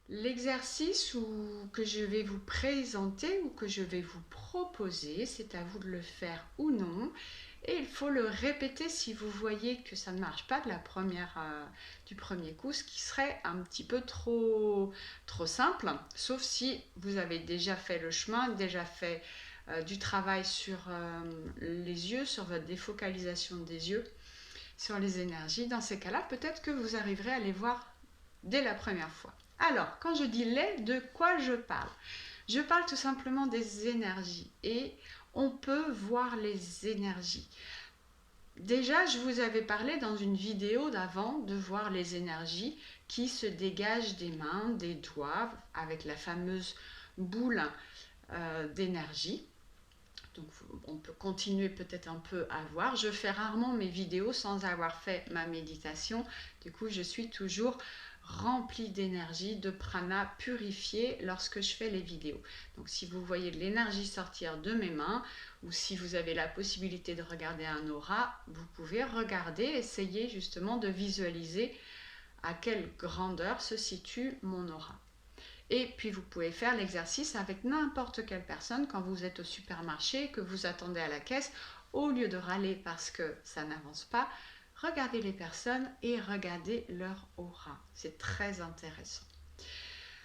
L'exercice que je vais vous présenter ou que je vais vous proposer, c'est à vous de le faire ou non. Et il faut le répéter si vous voyez que ça ne marche pas du premier coup, ce qui serait un petit peu trop simple, sauf si vous avez déjà fait le chemin, déjà fait du travail sur les yeux, sur votre défocalisation des yeux, sur les énergies. Dans ces cas-là, peut-être que vous arriverez à les voir dès la première fois. Alors, quand je dis les, de quoi je parle? Je parle tout simplement des énergies et on peut voir les énergies. Déjà, je vous avais parlé dans une vidéo d'avant de voir les énergies qui se dégagent des mains, des doigts, avec la fameuse boule d'énergie. Donc on peut continuer peut-être un peu à voir. Je fais rarement mes vidéos sans avoir fait ma méditation. Du coup, je suis toujours remplie d'énergie, de prana purifié lorsque je fais les vidéos. Donc si vous voyez de l'énergie sortir de mes mains ou si vous avez la possibilité de regarder un aura, vous pouvez regarder, essayer justement de visualiser à quelle grandeur se situe mon aura. Et puis vous pouvez faire l'exercice avec n'importe quelle personne quand vous êtes au supermarché, que vous attendez à la caisse, au lieu de râler parce que ça n'avance pas, regardez les personnes et regardez leur aura. C'est très intéressant.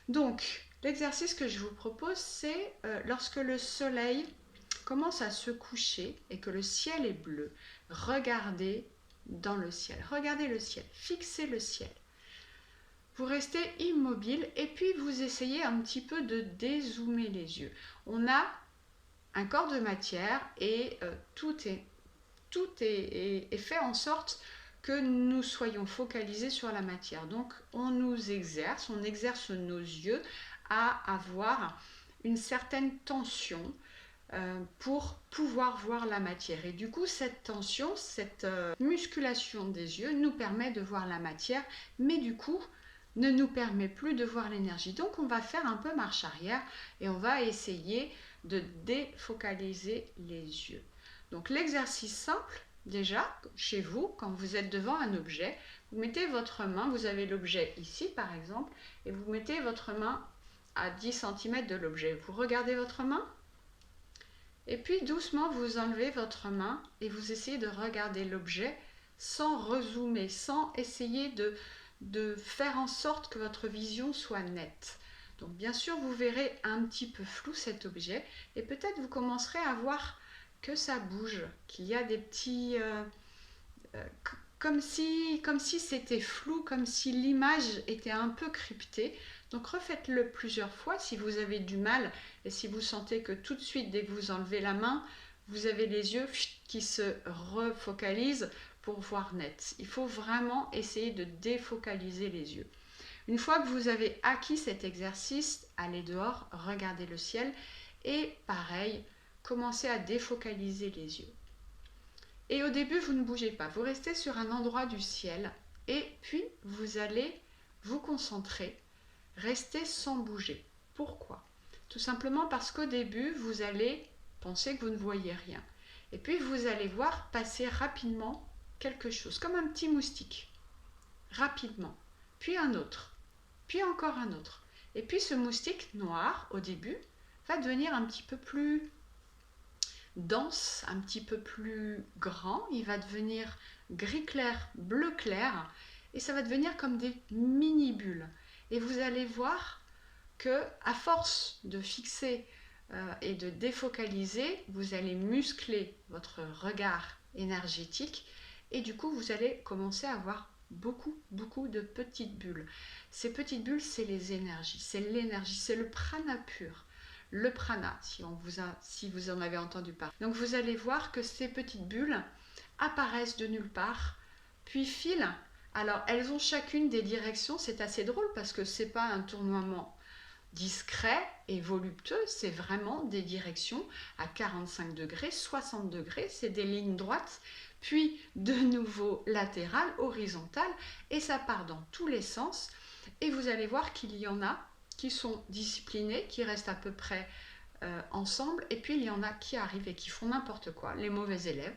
Donc, l'exercice que je vous propose, c'est lorsque le soleil commence à se coucher et que le ciel est bleu, regardez dans le ciel, regardez le ciel, fixez le ciel. Vous restez immobile et puis vous essayez un petit peu de dézoomer les yeux. On a un corps de matière et tout est fait en sorte que nous soyons focalisés sur la matière. Donc on exerce nos yeux à avoir une certaine tension pour pouvoir voir la matière. Et du coup, cette tension, cette musculation des yeux nous permet de voir la matière, mais du coup, ne nous permet plus de voir l'énergie. Donc on va faire un peu marche arrière et on va essayer de défocaliser les yeux. Donc l'exercice simple, déjà, chez vous, quand vous êtes devant un objet, vous mettez votre main, vous avez l'objet ici par exemple, et vous mettez votre main à 10 cm de l'objet. Vous regardez votre main, et puis doucement vous enlevez votre main et vous essayez de regarder l'objet sans rezoomer, sans essayer de faire en sorte que votre vision soit nette. Donc bien sûr vous verrez un petit peu flou cet objet et peut-être vous commencerez à voir que ça bouge, qu'il y a des petits... comme si c'était flou, comme si l'image était un peu cryptée. Donc refaites-le plusieurs fois si vous avez du mal et si vous sentez que tout de suite, dès que vous enlevez la main, vous avez les yeux qui se refocalisent pour voir net. Il faut vraiment essayer de défocaliser les yeux. Une fois que vous avez acquis cet exercice, allez dehors, regardez le ciel et pareil, commencez à défocaliser les yeux. Et au début, vous ne bougez pas, vous restez sur un endroit du ciel et puis vous allez vous concentrer, rester sans bouger. Pourquoi? Tout simplement parce qu'au début, vous allez penser que vous ne voyez rien. Et puis vous allez voir passer rapidement quelque chose, comme un petit moustique. Rapidement. Puis un autre. Puis encore un autre. Et puis ce moustique noir, au début, va devenir un petit peu plus dense, un petit peu plus grand, il va devenir gris clair, bleu clair, et ça va devenir comme des mini-bulles. Et vous allez voir que à force de fixer et de défocaliser, vous allez muscler votre regard énergétique, et du coup vous allez commencer à avoir beaucoup de petites bulles. Ces petites bulles, c'est les énergies, c'est l'énergie, c'est le prana pur. Le prana, si vous en avez entendu parler. Donc vous allez voir que ces petites bulles apparaissent de nulle part, puis filent. Alors elles ont chacune des directions, c'est assez drôle parce que c'est pas un tournoiement discret et voluptueux, c'est vraiment des directions à 45 degrés, 60 degrés, c'est des lignes droites, puis de nouveau latérales, horizontales, et ça part dans tous les sens. Et vous allez voir qu'il y en a qui sont disciplinés, qui restent à peu près ensemble, et puis il y en a qui arrivent et qui font n'importe quoi, les mauvais élèves.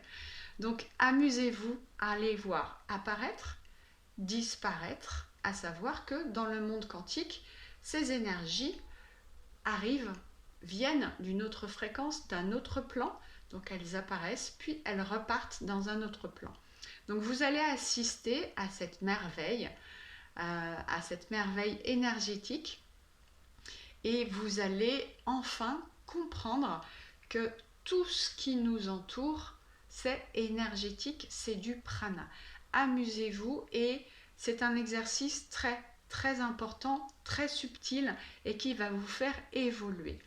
Donc amusez-vous à les voir apparaître, disparaître, à savoir que dans le monde quantique, ces énergies viennent d'une autre fréquence, d'un autre plan, donc elles apparaissent, puis elles repartent dans un autre plan. Donc vous allez assister à cette merveille énergétique, et vous allez enfin comprendre que tout ce qui nous entoure, c'est énergétique, c'est du prana. Amusez-vous, et c'est un exercice très très important, très subtil, et qui va vous faire évoluer.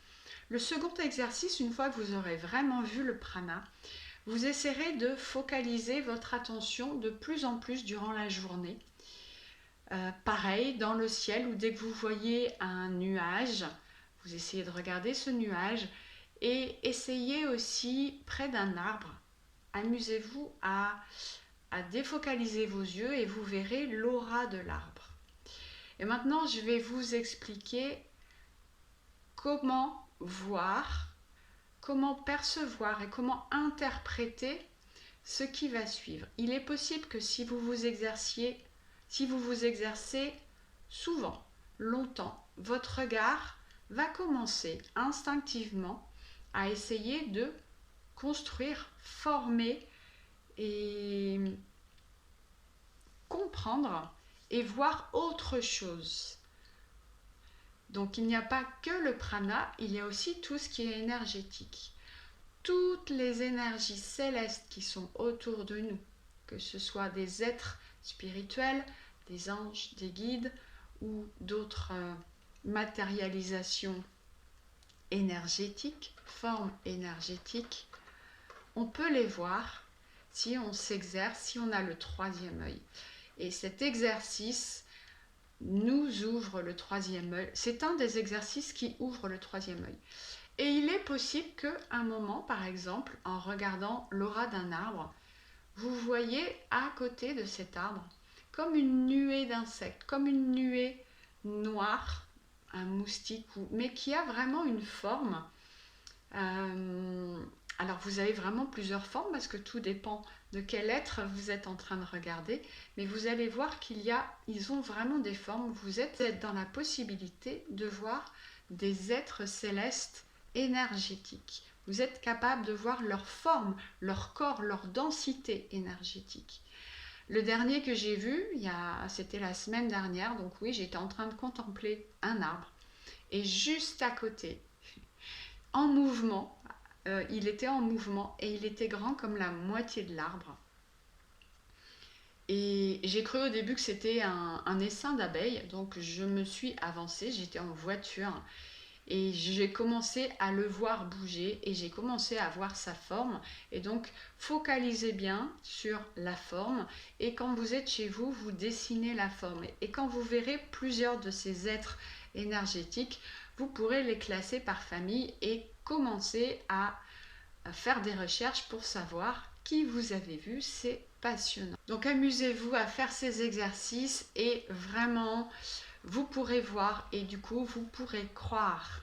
Le second exercice, une fois que vous aurez vraiment vu le prana, vous essaierez de focaliser votre attention de plus en plus durant la journée. Pareil, dans le ciel, ou dès que vous voyez un nuage, vous essayez de regarder ce nuage, et essayez aussi près d'un arbre. Amusez-vous à défocaliser vos yeux et vous verrez l'aura de l'arbre. Et maintenant, je vais vous expliquer comment voir, comment percevoir et comment interpréter ce qui va suivre. Il est possible que si vous vous exercez souvent, longtemps, votre regard va commencer instinctivement à essayer de construire, former et comprendre et voir autre chose. Donc il n'y a pas que le prana, il y a aussi tout ce qui est énergétique. Toutes les énergies célestes qui sont autour de nous, que ce soit des êtres spirituels, des anges, des guides ou d'autres matérialisations énergétiques, formes énergétiques, on peut les voir si on s'exerce, si on a le troisième œil. Et cet exercice nous ouvre le troisième œil. C'est un des exercices qui ouvre le troisième œil. Et il est possible qu'à un moment, par exemple, en regardant l'aura d'un arbre, vous voyez à côté de cet arbre comme une nuée d'insectes, comme une nuée noire, un moustique, mais qui a vraiment une forme. Alors vous avez vraiment plusieurs formes parce que tout dépend de quel être vous êtes en train de regarder, mais vous allez voir ils ont vraiment des formes. Vous êtes dans la possibilité de voir des êtres célestes énergétiques. Vous êtes capable de voir leur forme, leur corps, leur densité énergétique. Le dernier que j'ai vu, c'était la semaine dernière, donc oui, j'étais en train de contempler un arbre, et juste à côté, en mouvement, il était en mouvement et il était grand comme la moitié de l'arbre. Et j'ai cru au début que c'était un essaim d'abeilles, donc je me suis avancée, j'étais en voiture et j'ai commencé à le voir bouger et j'ai commencé à voir sa forme. Et donc focalisez bien sur la forme, et quand vous êtes chez vous, vous dessinez la forme. Et quand vous verrez plusieurs de ces êtres énergétiques, vous pourrez les classer par famille et commencer à faire des recherches pour savoir qui vous avez vu. C'est passionnant. Donc amusez-vous à faire ces exercices et vraiment vous pourrez voir, et du coup vous pourrez croire.